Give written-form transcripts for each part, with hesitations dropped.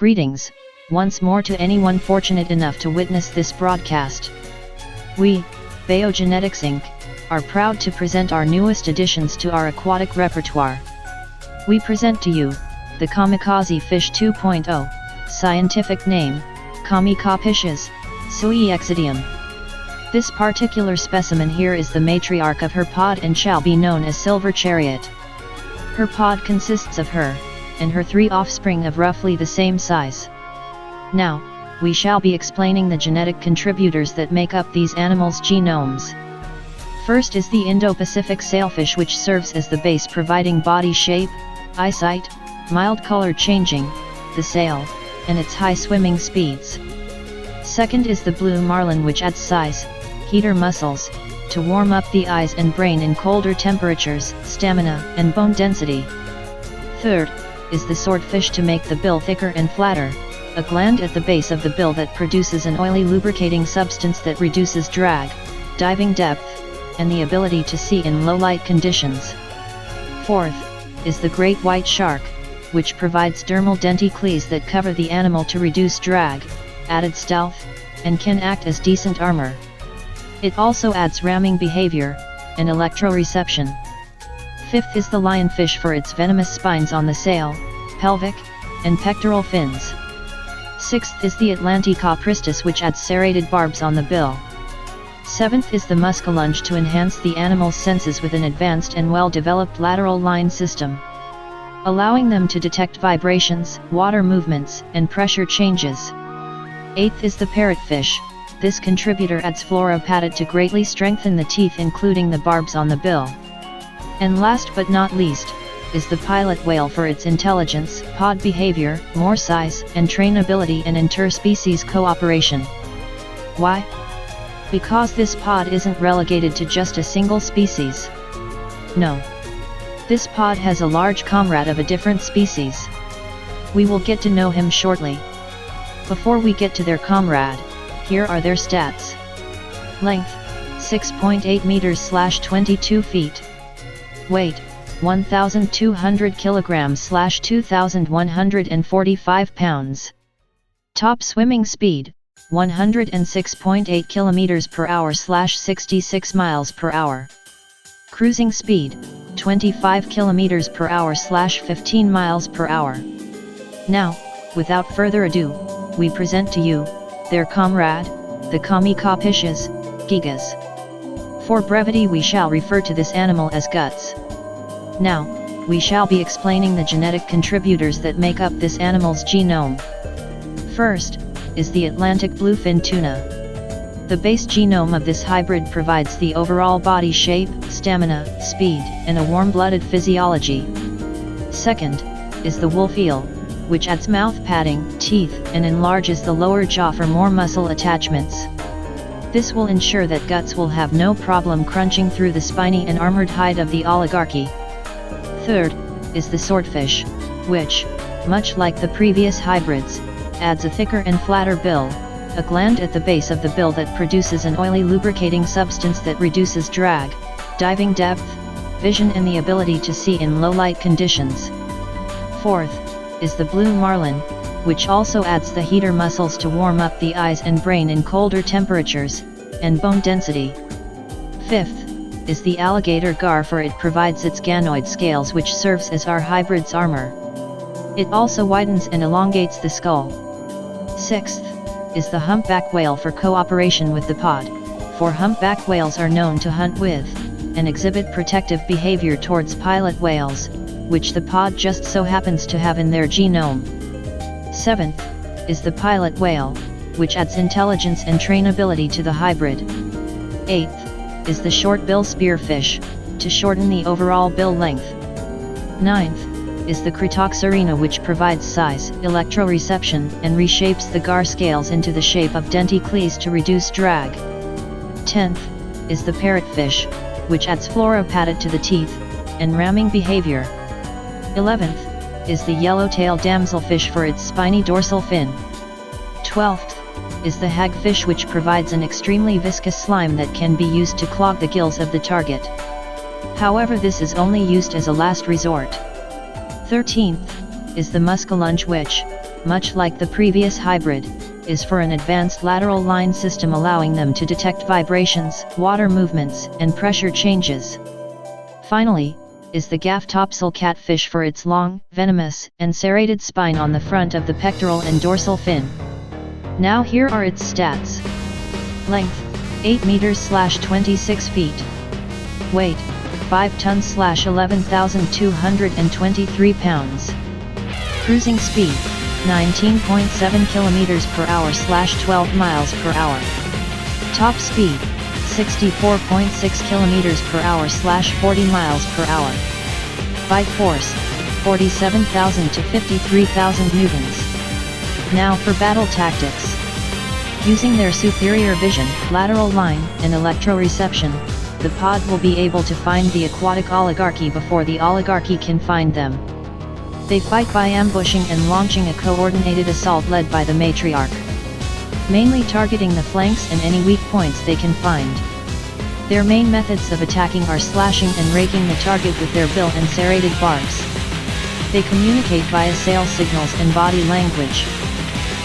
Greetings, once more to anyone fortunate enough to witness this broadcast. We, B.A.O Genetics Inc., are proud to present our newest additions to our aquatic repertoire. We present to you, the Kamikaze Fish 2.0, scientific name, Kamikaze sueexidium. This particular specimen here is the matriarch of her pod and shall be known as Silver Chariot. Her pod consists of her, and her 3 offspring of roughly the same size. Now, we shall be explaining the genetic contributors that make up these animals' genomes. First is the Indo-Pacific sailfish, which serves as the base, providing body shape, eyesight, mild color changing, the sail, and its high swimming speeds. Second is the blue marlin, which adds size, heater muscles, to warm up the eyes and brain in colder temperatures, stamina, and bone density. Third is the swordfish, to make the bill thicker and flatter, a gland at the base of the bill that produces an oily lubricating substance that reduces drag, diving depth, and the ability to see in low light conditions. Fourth is the great white shark, which provides dermal denticles that cover the animal to reduce drag, added stealth, and can act as decent armor. It also adds ramming behavior, and electroreception. Fifth is the lionfish, for its venomous spines on the sail, pelvic, and pectoral fins. Sixth is the Atlantica pristis, which adds serrated barbs on the bill. Seventh is the muskellunge, to enhance the animal's senses with an advanced and well-developed lateral line system, allowing them to detect vibrations, water movements, and pressure changes. Eighth is the parrotfish. This contributor adds fluoropatit to greatly strengthen the teeth, including the barbs on the bill. And last but not least, is the pilot whale, for its intelligence, pod behavior, more size, and trainability and interspecies cooperation. Why? Because this pod isn't relegated to just a single species. No. This pod has a large comrade of a different species. We will get to know him shortly. Before we get to their comrade, here are their stats. Length, 6.8 meters/22 feet. Weight, 1,200 kilograms/2,145 pounds. Top swimming speed, 106.8 kilometers per hour/66 miles per hour. Cruising speed, 25 kilometers per hour/15 miles per hour. Now, without further ado, we present to you their comrade, the Kamikaze gigas. For brevity, we shall refer to this animal as guts. Now, we shall be explaining the genetic contributors that make up this animal's genome. First is the Atlantic bluefin tuna. The base genome of this hybrid provides the overall body shape, stamina, speed, and a warm-blooded physiology. Second is the wolf eel, which adds mouth padding, teeth, and enlarges the lower jaw for more muscle attachments. This will ensure that guts will have no problem crunching through the spiny and armored hide of the oligarchy. Third is the swordfish, which, much like the previous hybrids, adds a thicker and flatter bill, a gland at the base of the bill that produces an oily lubricating substance that reduces drag, diving depth, vision, and the ability to see in low light conditions. Fourth is the blue marlin, which also adds the heater muscles to warm up the eyes and brain in colder temperatures, and bone density. Fifth is the alligator gar, for it provides its ganoid scales, which serves as our hybrid's armor. It also widens and elongates the skull. Sixth is the humpback whale, for cooperation with the pod, for humpback whales are known to hunt with, and exhibit protective behavior towards pilot whales, which the pod just so happens to have in their genome. Seventh is the pilot whale, which adds intelligence and trainability to the hybrid. Eighth is the short bill spearfish, to shorten the overall bill length. Ninth is the Cretoxarina, which provides size, electroreception, and reshapes the gar scales into the shape of denticles to reduce drag. 10th is the parrotfish, which adds fluoropatit to the teeth, and ramming behavior. 11th is the yellowtail damselfish, for its spiny dorsal fin. 12th is the hagfish, which provides an extremely viscous slime that can be used to clog the gills of the target. However, this is only used as a last resort. 13th is the muskellunge, which, much like the previous hybrid, is for an advanced lateral line system allowing them to detect vibrations, water movements, and pressure changes. Finally, is the gaff topsail catfish for its long, venomous, and serrated spine on the front of the pectoral and dorsal fin. Now here are its stats. Length, 8 meters/26 feet. Weight, 5 tons/11,223 pounds. Cruising speed, 19.7 kilometers per hour/12 miles per hour. Top speed, 64.6 kilometers per hour/40 miles per hour. Bite force, 47,000 to 53,000 newtons. Now for battle tactics. Using their superior vision, lateral line, and electroreception, the pod will be able to find the Aquatic Oligarchy before the Oligarchy can find them. They fight by ambushing and launching a coordinated assault led by the matriarch, mainly targeting the flanks and any weak points they can find. Their main methods of attacking are slashing and raking the target with their bill and serrated barbs. They communicate via sail signals and body language.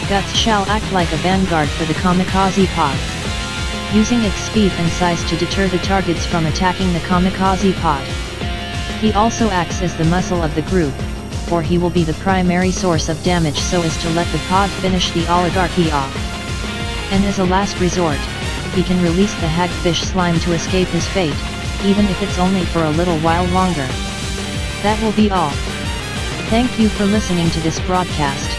Guts shall act like a vanguard for the Kamikaze pod, using its speed and size to deter the targets from attacking the Kamikaze pod. He also acts as the muscle of the group, for he will be the primary source of damage so as to let the pod finish the Oligarchy off. And as a last resort, he can release the hagfish slime to escape his fate, even if it's only for a little while longer. That will be all. Thank you for listening to this broadcast.